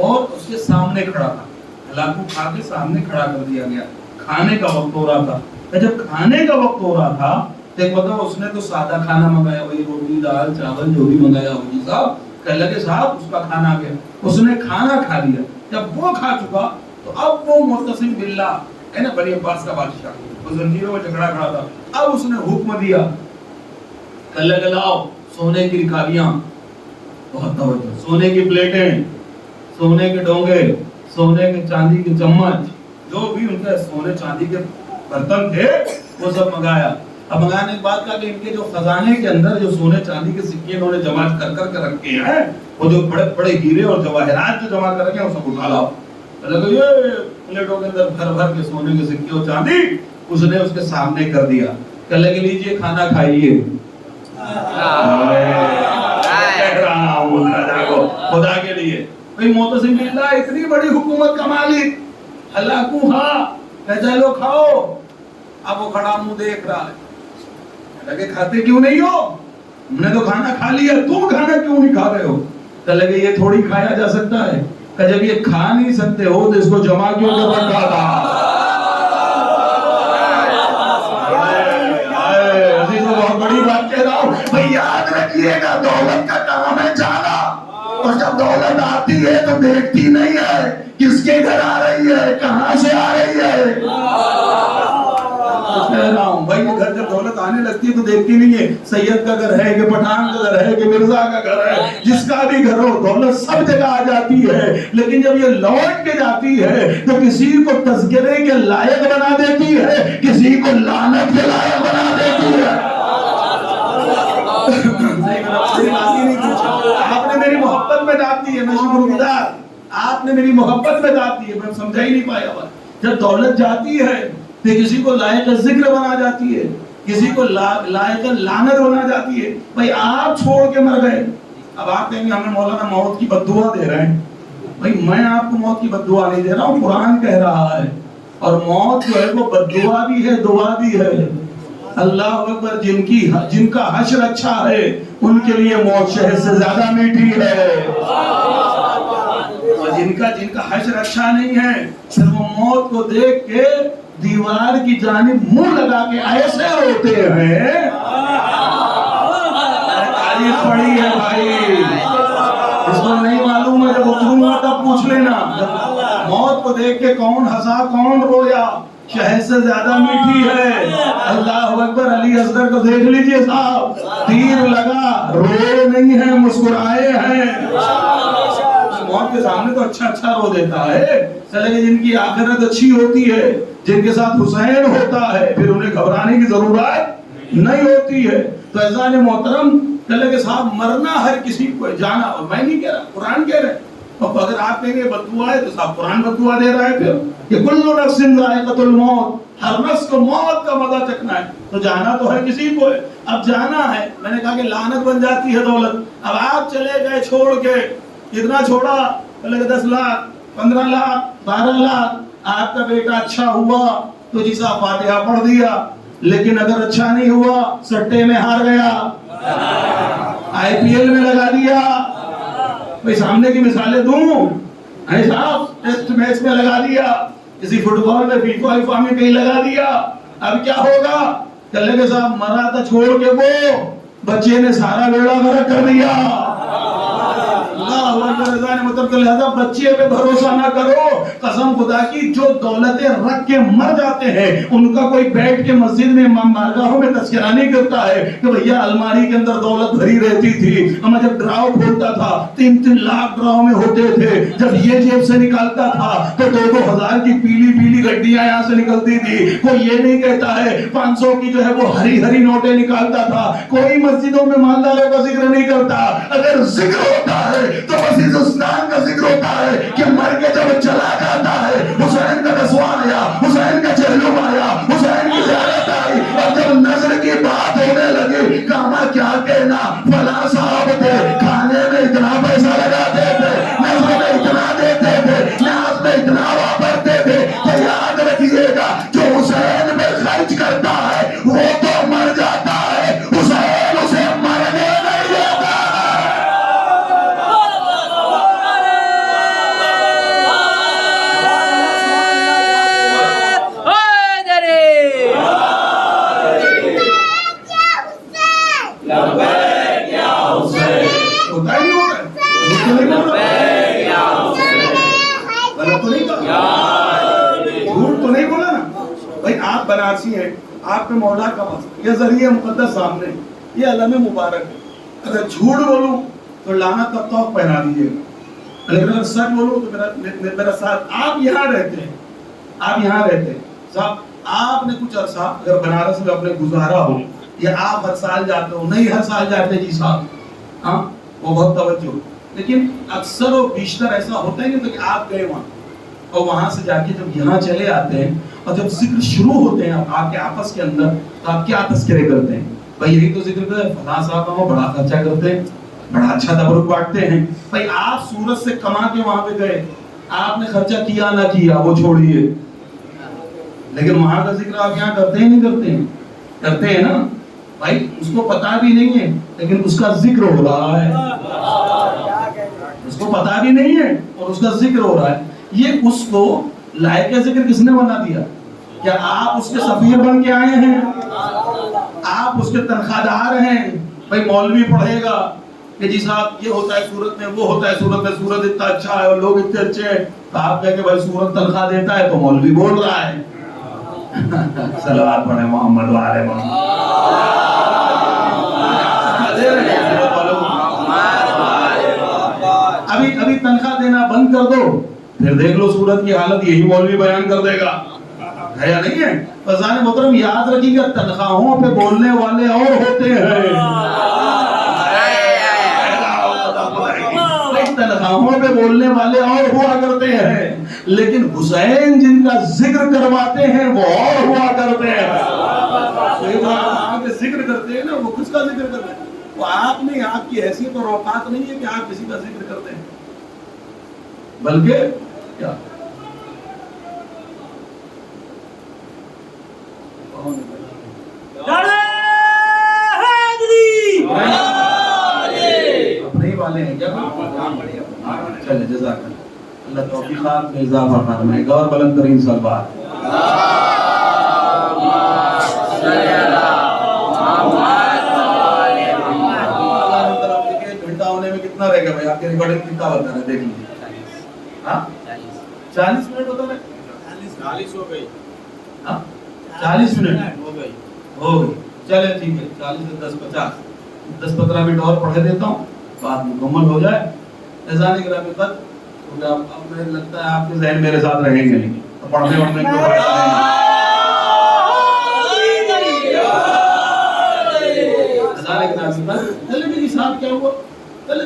اور اس کے سامنے کھڑا تھا، ہلاکو خان کے سامنے کھڑا کر دیا گیا۔ کھانے کا وقت ہو رہا تھا، جب کھانے کا وقت ہو رہا تھا دیکھ مطلب اس نے تو سادہ کھانا منگایا، وہی روٹی دال چاول جو بھی منگایا ہو جی صاحب، کہنے لگے صاحب اس کا کھانا آ گیا، اس نے کھانا کھا لیا۔ جب وہ کھا چکا تو اب وہ معتصم باللہ ہے نا بنی عباس کا بادشاہ، وہ زنجیروں میں جکڑا کھڑا تھا، اب اس نے حکم دیا، کہنے لگے لاؤ سونے کی رکابیاں، بہت توجہ، سونے کی پلیٹیں، سونے کے ڈونگے، سونے کے چاندی کے چمچ، جو بھی ان کے سونے چاندی کے برتن تھے وہ سب منگایا۔ اب منگانے کے بعد کہا کہ ان کے جو خزانے کے اندر جو سونے چاندی کے سکے انہوں نے جمع کر کر کے رکھے ہیں، وہ جو بڑے بڑے ہیرے اور جواہرات جو جمع کر رکھے ہیں وہ سب اٹھا لاؤ۔ یہ پلیٹوں کے اندر بھر بھر کے سونے کے سکے اور چاندی اس نے اس کے سامنے کر دیا، کہنے لگے لیجیے کھانا کھائیے۔ خدا کے لیے بھئی معتصم باللہ اتنی بڑی حکومت کا مالک ہلاکو خان کہتا ہے لو کھاؤ۔ اب وہ کھڑا منہ دیکھ رہا ہے، لگے کھاتے کیوں نہیں ہو؟ ہم نے تو کھانا کھا لیا، تم کھانا کیوں نہیں کھا رہے ہو؟ کہ لگے یہ تھوڑی کھایا جا سکتا ہے، کہ جب یہ کھا نہیں سکتے ہو تو اس کو جمع کیوں کر رکھا تھا؟ عزیزو بہت بڑی بات کہہ رہا ہوں، بھئی یاد رکھیے گا دولت کا کام ہے جانا، اور جب دولت آتی ہے تو دیکھتی نہیں ہے کس کے گھر آ رہی ہے، کہاں سے آ رہی ہے۔ کہہ رہا ہوں بھائی یہ گھر جب دولت آنے لگتی ہے تو دیکھتی نہیں ہے سید کا گھر ہے کہ پٹھان کا گھر ہے کہ مرزا کا گھر ہے، جس کا بھی گھر ہو دولت سب جگہ آ جاتی ہے، لیکن جب یہ لوٹ کے جاتی ہے تو کسی کو تذکرے کے لائق بنا دیتی ہے، کسی کو لعنت کے لائق بنا دیتی ہے۔ آپ نے میری محبت میں ڈال دی ہے، میں شکر گزار، آپ نے میری محبت میں ڈال دی ہے، میں سمجھا ہی نہیں پایا۔ جب دولت جاتی ہے تو کسی کو لائق ذکر بنا جاتی ہے، کسی کو لائق لعنت بنا جاتی ہے۔ بھائی آپ چھوڑ کے مر گئے، اب آپ کہیں گے ہمیں مولانا موت کی بد دعا دے رہے ہیں۔ بھائی میں آپ کو موت کی بد دعا نہیں دے رہا ہوں، قرآن کہہ رہا ہے، اور موت جو ہے وہ بد دعا بھی ہے دعا بھی ہے۔ اللہ اکبر، جن کا حشر اچھا ہے ان کے لیے موت شہد سے زیادہ میٹھی ہے، اور جن کا حشر اچھا نہیں ہے پھر وہ موت کو دیکھ کے دیوار کی جانب منہ لگا کے ایسے روتے ہیں۔ تاریخ پڑھی ہے بھائی، اس کو نہیں معلوم ہے جب اتروں گا تب پوچھ لینا، موت کو دیکھ کے کون ہنسا کون رویا، شہد سے زیادہ میٹھی ہے۔ اللہ اکبر، علی اصغر کو دیکھ لیجئے صاحب، تیر لگا روئے نہیں ہیں مسکرائے ہیں۔ موت کے سامنے تو اچھا رو دیتا ہے، چلے جن کی آخرت اچھی ہوتی ہے، جن کے ساتھ حسین ہوتا ہے، پھر انہیں گھبرانے کی ضرورت نہیں ہوتی ہے۔ تو عزیزان محترم، چلے کہ صاحب مرنا ہر کسی کو جانا، اور میں نہیں کہہ رہا، قرآن کہہ رہا ہے۔ اور اگر آپ کہیں گے بددعا ہے تو صاحب قرآن بددعا دے رہا ہے پھر کہ کل نفس ذائقۃ الموت، ہر نفس کو موت کا مزہ چکھنا ہے، تو جانا تو ہر کسی کو ہے۔ اب جانا ہے، میں نے کہا کہ لعنت بن جاتی ہے دولت۔ اب آپ چلے گئے چھوڑ کے، اتنا چھوڑا، پہلے 10 لاکھ 15 لاکھ 12 لاکھ، آپ کا بیٹا اچھا ہوا تو جی صاحب فاتحہ پڑھ دیا، لیکن اگر اچھا نہیں ہوا سٹے میں ہار گیا، آئی پی ایل میں لگا دیا، بھئی سامنے کی مثالیں دوں، صاحب ٹیسٹ میچ میں لگا دیا، کسی فٹ بال میں فیفا میں کہیں لگا دیا، اب کیا ہوگا؟ کہلے کہ صاحب مرا تھا چھوڑ کے وہ بچے نے سارا بیڑا غرق کر دیا۔ اللہ اکبر، مطلب کہ لہذا بچے پہ بھروسہ نہ کرو، قسم خدا کی جو دولتیں رکھ کے مر جاتے ہیں ان کا کوئی بیٹھ کے مسجد میں بارگاہوں میں تذکرہ نہیں کرتا ہے کہ بھیا الماری کے اندر دولت بھری رہتی تھی، ہم جب ڈراؤ کھولتا تھا 3 لاکھ ڈراؤ میں ہوتے تھے، جب یہ جیب سے نکالتا تھا تو 2 ہزار کی پیلی گڈیاں یہاں سے نکلتی تھی۔ کوئی یہ نہیں کہتا ہے 500 کی جو ہے وہ ہری نوٹیں نکالتا تھا، کوئی مسجدوں میں مالداروں کا ذکر نہیں کرتا۔ اگر ذکر ہوتا ہے تو عزیز اسلام کا ذکر ہوتا ہے کہ مر کے جب چلا جاتا ہے، حسین کا رسوان آیا، حسین کا چہلم آیا، حسین کی زیارت آئی، اور جب نظر کی بات ہونے لگی، کہا کیا کہنا، فلاں صاحب تھے، کھانے میں اتنا پیسہ لگاتے تھے، نظر میں اتنا دیتے تھے، نیاز میں اتنا واپرتے تھے، تو یاد رکھیے گا جو حسین میں خرچ کرتا ہے وہ تو مر جاتا ہے، حسین اسے مرنے نہیں دیتا۔ آپ بنارسی ہیں، آپ پہ مولا کا واسطہ، یہ ذریعہ مقدس سامنے، یہ علم مبارک ہے۔ اگر جھوٹ بولوں تو لعنت کا توق پہنا دیجیے گا، لیکن اگر سچ بولوں تو میرا ساتھ۔ آپ یہاں رہتے ہیں صاحب، آپ نے کچھ عرصہ اگر بنارس میں اپنے گزارا ہو، یا آپ ہر سال جاتے ہو، نہیں ہر سال جاتے جی صاحب، ہاں وہ بہت توجہ، لیکن اکثر و بیشتر ایسا ہوتا ہے کہ آپ گئے وہاں، اور وہاں سے جا کے جب یہاں چلے آتے ہیں اور جب ذکر شروع ہوتے ہیں آپ کے آپس کے اندر، تو آپ کیا تذکرے کرتے ہیں؟ بھائی یہی تو ذکر کرتے ہیں فلاں صاحب ہم بڑا خرچہ کرتے ہیں، بڑا اچھا تبرک بانٹتے ہیں۔ بھائی آپ سورت سے کما کے وہاں پہ گئے، آپ نے خرچہ کیا نہ کیا وہ چھوڑیے، لیکن وہاں کا ذکر آپ یہاں کرتے ہیں نہیں کرتے ہیں نا؟ بھائی اس کو پتا بھی نہیں ہے لیکن اس کا ذکر ہو رہا ہے، اس کو پتا بھی نہیں ہے اور اس کا ذکر ہو رہا ہے۔ یہ اس کو لائق ذکر کس نے بنا دیا؟ کیا آپ اس کے سفیر بن کے آئے ہیں؟ آپ اس کے تنخواہ دار ہیں؟ بھائی مولوی پڑھے گا کہ جی صاحب یہ ہوتا ہے سورت میں، وہ ہوتا ہے سورت میں، سورت اتنا اچھا ہے اور لوگ اتنے اچھے ہیں، تو آپ کہیں کہ بھائی سورت تنخواہ دیتا ہے تو مولوی بول رہا ہے، صلوات پڑھیں محمد وآل محمد. ابھی تنخواہ دینا بند کر دو، پھر دیکھ لو صورت کی حالت یہی مولوی بیان کر دے گا، ہے یا نہیں ہے؟ فضان محترم یاد رکھیے گا، تنخواہوں پہ بولنے والے اور ہوتے ہیں، تنخواہوں پہ بولنے والے اور ہوا کرتے ہیں، لیکن حسین جن کا ذکر کرواتے ہیں وہ اور ہوا کرتے ہیں. ذکر کرتے ہیں نا، وہ کس کا ذکر کرتے ہیں؟ وہ آپ نہیں، آپ کی حیثیت اور اوقات نہیں ہے کہ آپ کسی کا ذکر کرتے ہیں، بلکہ کیا اپنے ہی والے ہیں کیا؟ چلے جزاک اللہ توفیقات میں اضافہ فرمائے گا اور بلند ترین صلوات. گھنٹہ ہونے میں کتنا رہے گا بھائی؟ آپ کی ریکارڈنگ کتنا بتا رہے دیکھ لیجیے. ہاں 40 منٹ ہوتا ہے، 40 ہو گئی. ہاں 40 منٹ ہو گئی. چلے ٹھیک ہے، 40 سے 10 50 10-15 منٹ اور پڑھے دیتا ہوں، بات مکمل ہو جائے. اذان گرامی قدر، کیونکہ اب مجھے لگتا ہے آپ کے ذہن میرے ساتھ رہیں گے نہیں، تو پڑھنے وڑھنے کو اذان گرامی قدر. ساتھ کیا ہوا؟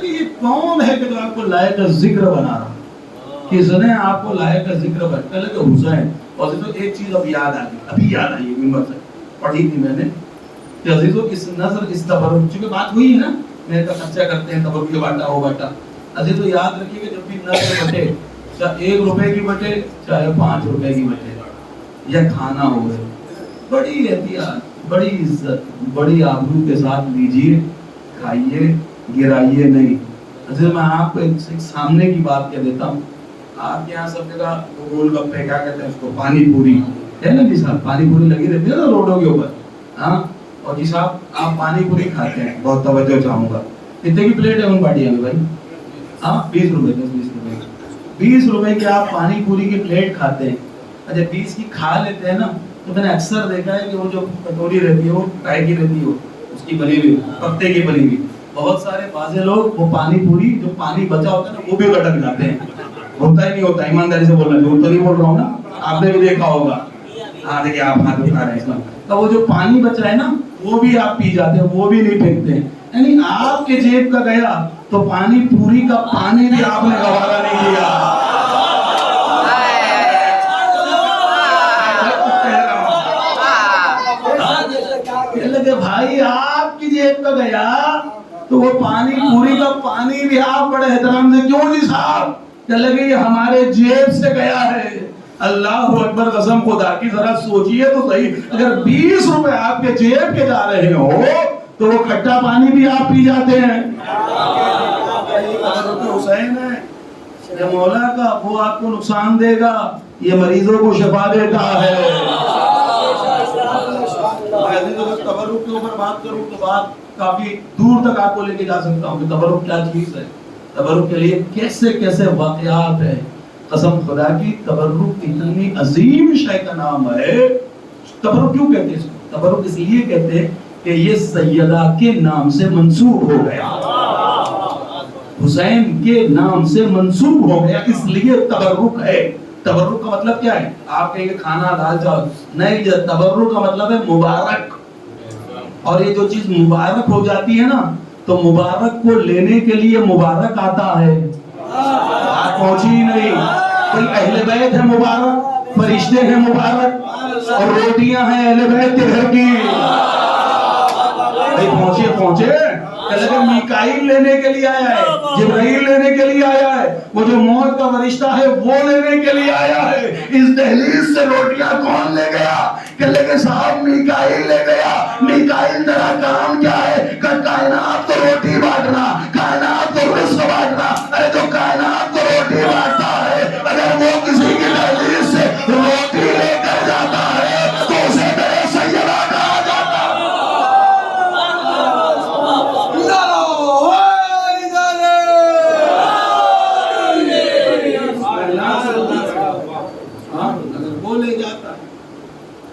یہ کون ہے کہ جو آپ کو لائق ذکر بنا رہا؟ کس نے آپ کو لائق ذکر بنا؟ پہلے تو حسین. اور ایک چیز اب یاد آ گئی، ابھی یاد آئی ممبر سے پڑھی تھی میں نے کہ عزیزو اس نظر اس تبرک، چونکہ بات ہوئی ہے نا میرے کا خرچہ کرتے ہیں تبرک کے باٹا ہو باٹا. عزیزو یاد رکھیے کہ جب بھی نظر بٹے، چاہے 1 روپے کی بٹے چاہے 5 روپے کی بٹے، یا کھانا ہو گئے، بڑی احتیاط، بڑی عزت، بڑی آبرو کے ساتھ لیجیے، کھائیے، گرائیے نہیں. عزیزو میں آپ کو ایک سامنے کی بات کہہ دیتا ہوں. آپ کے یہاں سب جگہ گول گپے کیا کہتے ہیں اس کو، پانی پوری ہے نا جی صاحب، پانی پوری لگی رہتی ہے نا روڈوں کے اوپر. ہاں اور جی صاحب آپ پانی پوری کھاتے ہیں، بہت توجہ چاہوں گا. کتنے کی پلیٹ ہے ان باٹیاں میں بھائی؟ ہاں 20 روپے 20 روپے کی آپ پانی پوری کی پلیٹ کھاتے ہیں. اچھا 20 کی کھا لیتے ہیں نا، تو میں نے اکثر دیکھا ہے کہ وہ جو کٹوری رہتی ہے وہ کائے کی رہتی ہے، اس کی بنی ہوئی پتے کی بنی ہوئی. بہت سارے بازے لوگ وہ پانی پوری جو پانی بچا ہوتا ہے نا وہ بھی گٹک جاتے ہیں. ہوتا ہی نہیں ہوتا، ایمانداری سے بولنا، جو تو نہیں بول رہا ہوں نا، آپ نے بھی دیکھا ہوگا. ہاں دیکھیں آپ ہاتھ اٹھا رہے ہیں اس میں، تو وہ جو پانی بچا ہے نا وہ بھی آپ پی جاتے ہیں، وہ بھی نہیں پھینکتے ہیں. یعنی آپ کے جیب کا گیا تو پانی پوری کا پانی بھی آپ نے گوارا نہیں کیا. کہ بھائی آپ کی جیب کا گیا تو وہ پانی پوری کا پانی بھی آپ بڑے احترام سے، کیوں جی صاحب؟ کہ لگے یہ ہمارے جیب سے گیا ہے. اللہ اکبر، قسم خدا کی ذرا سوچئے تو صحیح، اگر 20 روپے آپ کے جیب کے جا رہے ہو تو وہ کھٹا پانی بھی آپ پی جاتے ہیں. حسین ہے یہ مولا کا، وہ آپ کو نقصان دے گا، یہ مریضوں کو شفا دیتا ہے. تبرک کے اوپر بات کروں تو بات کافی دور تک آپ کو لے کے جا سکتا ہوں کہ تبرک کیا چیز ہے، تبرک کے لیے کیسے کیسے واقعات ہیں. قسم خدا کی تبرک اتنی عظیم شے کا نام ہے. تبرک کیوں کہتے ہیں اس کو؟ تبرک اس لیے کہتے ہیں کہ یہ سیدہ کے نام سے منسوب ہو گیا، حسین کے نام سے منسوب ہو گیا، اس لیے تبرک ہے. تبرک کا مطلب کیا ہے؟ آپ کہیں کہ کھانا دال چاول نہیں، تبرک کا مطلب ہے مبارک. اور یہ جو چیز مبارک ہو جاتی ہے نا تو مبارک کو لینے کے لیے مبارک آتا ہے. آپ پہنچی ہی نہیں. کوئی اہل بیت ہے مبارک، فرشتے ہیں مبارک، اور روٹیاں ہیں اہل بیت کے گھر کی. پہنچے کہ لگے میکائیل لینے کے لیے آیا ہے، جبرائیل لینے کے لیے آیا ہے، وہ جو موت کا فرشتہ ہے وہ لینے کے لیے آیا ہے. اس دہلیز سے روٹیاں کون لے گیا؟ کہ لگے صاحب میکائیل لے گیا. میکائیل تیرا کام کیا ہے؟ کہ کائنات کو روٹی بانٹنا، کائنات کو رزق بانٹنا. ارے جو کائنات کو روٹی بانٹتا ہے اگر وہ کسی کی دہلیز سے روٹی لے کر جاتا ہے تو اسے میرے سیدہ کہا جاتا ہے.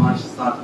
5-7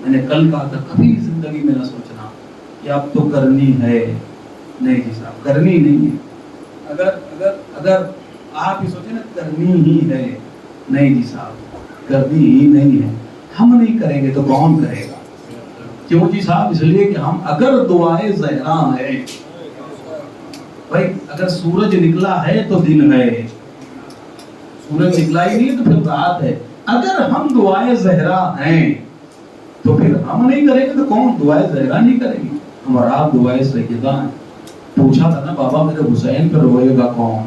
میں نے کل کہا تھا کبھی زندگی میں نہ سوچنا کہ اب تو کرنی ہے، نہیں جی صاحب کرنی نہیں ہے۔ اگر آپ ہی سوچیں نا کرنی ہی ہے، نہیں جی صاحب کرنی ہی نہیں ہے، ہم نہیں کریں گے تو کون کرے گا؟ کیوں جی صاحب؟ اس لیے کہ ہم اگر دعائے زہرا ہے بھائی، اگر سورج نکلا ہے تو دن ہے، سورج نکلا ہی نہیں ہے تو پھر رات ہے۔ اگر ہم دعائے زہرا ہیں تو پھر ہم نہیں کریں گے تو کون دعائے زہرا نہیں کریں گے؟ ہمارا آپ دعائے سیدہ ہیں۔ پوچھا تھا نا بابا میرے حسین پہ روئے گا کون؟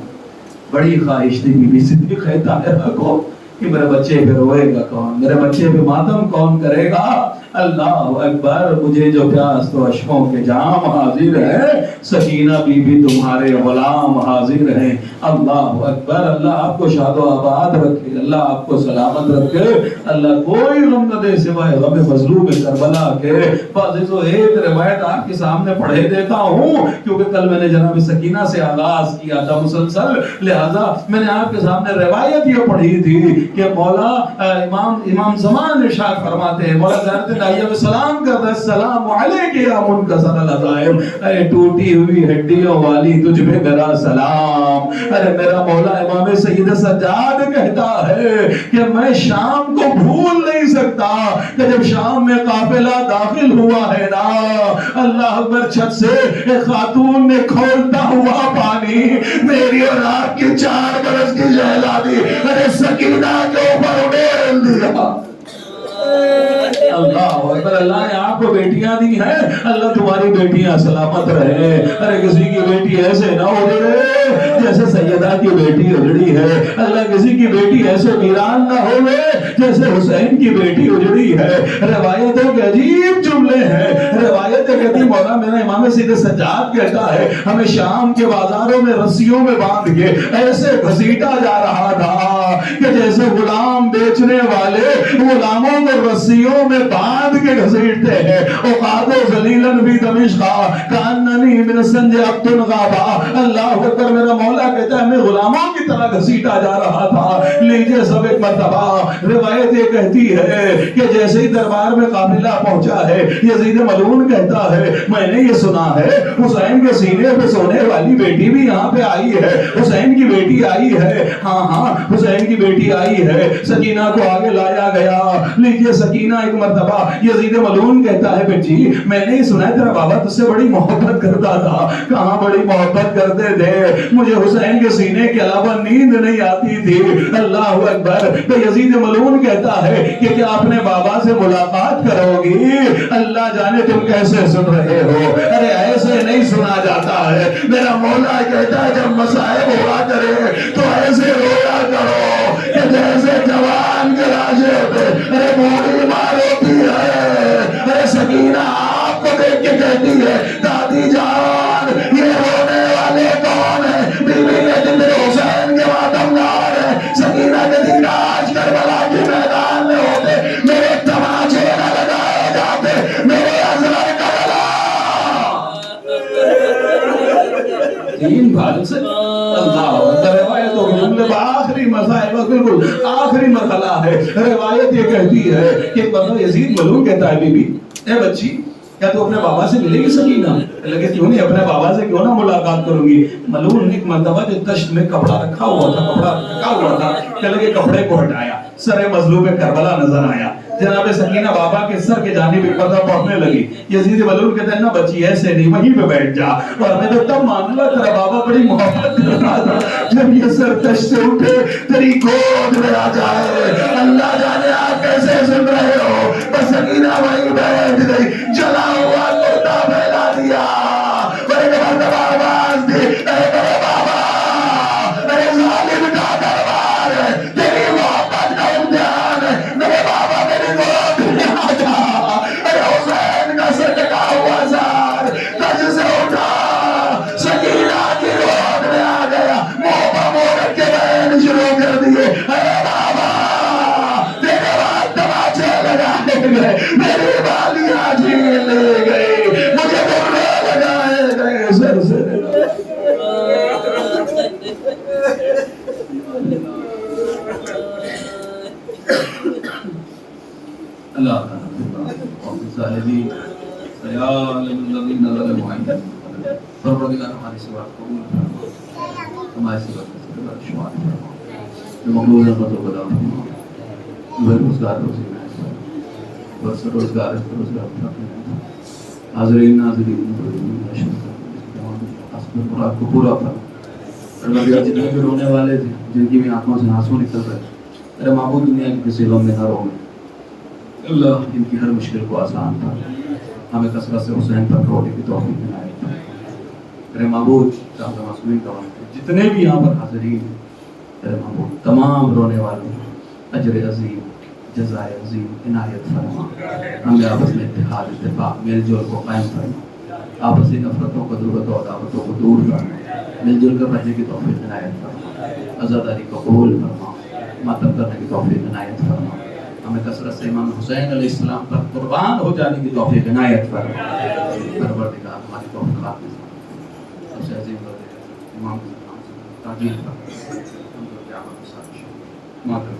بڑی خواہش تھی بی بی صدیق طاہرہ کو کہ میرے بچے پہ روئے گا کون، میرے بچے پہ ماتم کون کرے گا؟ اللہ اکبر، مجھے جو پیاس تو اشکوں کے جام حاضر ہے، سکینہ بی بی تمہارے غلام حاضر ہیں۔ اللہ اکبر، اللہ آپ کو شاد و آباد رکھے، اللہ آپ کو سلامت رکھے، اللہ کوئی غم نہ دے سوائے غم مظلوم کربلا کے۔ عزیزو ایک روایت آپ کے سامنے پڑھے دیتا ہوں کیونکہ کل میں نے جناب سکینہ سے آغاز کیا تھا مسلسل، لہذا میں نے آپ کے سامنے روایت یہ پڑھی تھی کہ مولا امام زمان ارشاد فرماتے ہیں، مولا زیارت داعیہ میں سلام کرتا ہے، السلام علیک یا منکسر العظائم، اے ٹوٹی ہوئی ہڈیوں والی تجھ پہ میرا سلام۔ ارے میرا مولا امام سید سجاد کہتا ہے کہ میں شام کو بھول نہیں سکتا کہ جب شام میں قافلہ داخل ہوا ہے نا، اللہ اکبر، چھت سے ایک خاتون نے کھولتا ہوا پانی میری اور آپ کی 4 برس کی شہزادی ارے سکینہ کے اوپر اڑیل دیا۔ اللہ اکبر، اللہ نے آپ کو بیٹیاں دی ہیں، اللہ تمہاری بیٹیاں سلامت رہے۔ ارے کسی کی بیٹی ایسے نہ اجڑے جیسے سیدہ کی بیٹی اجڑی ہے، اللہ کسی کی بیٹی ایسے ویران نہ ہوئے جیسے حسین کی بیٹی اجڑی ہے۔ روایتوں کے عجیب جملے ہیں، روایتیں کہتی مولا میرا امام سید سجاد کہتا ہے ہمیں شام کے بازاروں میں رسیوں میں باندھ کے ایسے گھسیٹا جا رہا تھا کہ جیسے غلام بیچنے والے غلاموں کو رسیوں میں باندھ کے گھسیٹتے ہیں۔ اوقات و ذلیلن بھی دمشقا کاننی من سنج عبد غابا، اللہ اکبر، میرا مولا کہتا ہے ہمیں غلاموں کی طرح گھسیٹا جا رہا تھا۔ لیجئے سب ایک مرتبہ روایت یہ کہتی ہے کہ جیسے ہی دربار میں قافلہ پہنچا ہے، یزید ملعون کہتا ہے میں نے یہ سنا ہے حسین کے سینے پہ سونے والی بیٹی بھی یہاں پہ آئی ہے، حسین کی بیٹی آئی ہے۔ ہاں ہاں حسین کی بیٹی آئی ہے۔ سکینہ کو آگے لایا گیا۔ لیجئے سکینہ ایک مرتبہ یزید ملعون کہتا ہے بیٹی میں نے سنا ہے تیرا بابا تجھ سے بڑی محبت کرتا تھا۔ کہاں بڑی محبت کرتے تھے، مجھے حسین کے سینے کے علاوہ نیند نہیں آتی تھی۔ اللہ اکبر، تو یزید ملعون کہتا ہے کہ کیا اپنے بابا سے ملاقات کرو گی؟ اللہ جانے تم کیسے سن رہے ہو، ارے ایسے نہیں سنا جاتا ہے۔ میرا مولا کہتا ہے جب مصائب ہوا کرے تو ایسے رویا کرو کہ جیسے جوان کے راشے ہوتے، ارے بوڑھی ماں روتی ہے۔ ارے سکینہ آپ کو دیکھ کے کہتی ہے دادی جان یہ رونے والے کون ہیں؟ بی بی کہتی میرے حسین کے ماتمدار ہیں۔ سکینہ کہتی کاش کربلا کے میدان میں ہوتے، میرے تماچے نہ لگائے جاتے، میرے ازہر کربلا تین بھال سے اللہ روایتوں کے جملے آخری مسائل بالکل آخری مرحلہ ہے۔ روایت یہ کہتی ہے کہ یزید ملعون کہتا ہے بی بی اے بچی کیا تو اپنے بابا سے ملے گی سکینہ؟ لگے کیوں نہیں، اپنے بابا سے کیوں نہ ملاقات کروں گی۔ ملعون ایک مرتبہ جو تشت میں کپڑا رکھا ہوا تھا، کپڑا رکھا ہوا تھا، کہ لگے کپڑے کو ہٹایا، سر مظلوم کربلا نظر آیا۔ جناب سکینہ بابا کے سر کے جانب ایک مرتبہ پڑھنے لگی۔ یزید ملعون کہتا ہے نہ بچی ایسے نہیں، وہیں پہ بیٹھ جا۔ اور میں تو تب مان لگا تیرا بابا بڑی محبت کرتا تھا جب یہ سر تشت سے اٹھے تیری گود میں آ جائے۔ اللہ جانے آپ کیسے سن رہے ہو، بس سکینہ وہیں بیٹھ گئی، جلا ہوا کرتا پھیلا دیا، بڑے مرتبہ آواز دی اے میرے بابا، میرے ظالم کا دربار ہے، تیری محبت کا امتحان ہے، میرے بابا میری گود میں آ جا۔ اے حسین کا صدقہ ہوا سار تج سے اٹھا، سکینہ کی گود میں آ گیا، منہ پر منہ رکھ کے بہن شروع کر دیے اے بابا تیرے بعد تماچے لگائے گئے، میری بالیاں چھین لی گئی، مجھے برے لگائے گئے سر سے۔ اللہ تعالیٰ اور صالحی یا عالم الذین ظلموا انفسهم پروردگار ہماری سوا قبول فرما، ہماری سوا کا شمار فرما، جو مقبول رحمتوں کو عطا فرما، بے روزگار روزی میں بس روزگار حاضرین ناظرین مراد کو پورا فرما۔ پروردگار جتنے بھی رونے والے تھے، جن کی بھی آنکھوں سے آنسو نکل رہے، میرے معبود دنیا کے کسی غم میں نہ رو میں، اللہ ان کی ہر مشکل کو آسان کر، ہمیں کثرت سے حسین پر رونے کی توفیق عنایت فرما۔ میرے معبود صاحب معصومین کا جتنے بھی یہاں پر حاضرین ہیں، میرے معبود تمام رونے والوں اجر عظیم جزائے عظیم عنایت فرما، ہمیں آپس میں اتحاد اتفاق میل جول کو قائم فرما، آپسی نفرتوں کو درگتوں اور دعوتوں کو دور فرما، مل جل کر رہنے کی توفیق عنایت فرما، عزاداری کو قبول فرما، ماتم کرنے کی توفیق عنایت فرما، ہمیں کثرت سے امام حسین علیہ السلام پر قربان ہو جانے کی توفیق عنایت فرما۔ پروردگار ہماری توفیقات میں سب سے عظیم امام تعجیل فرما، ہم کو قیامت میں ساتھ ماتم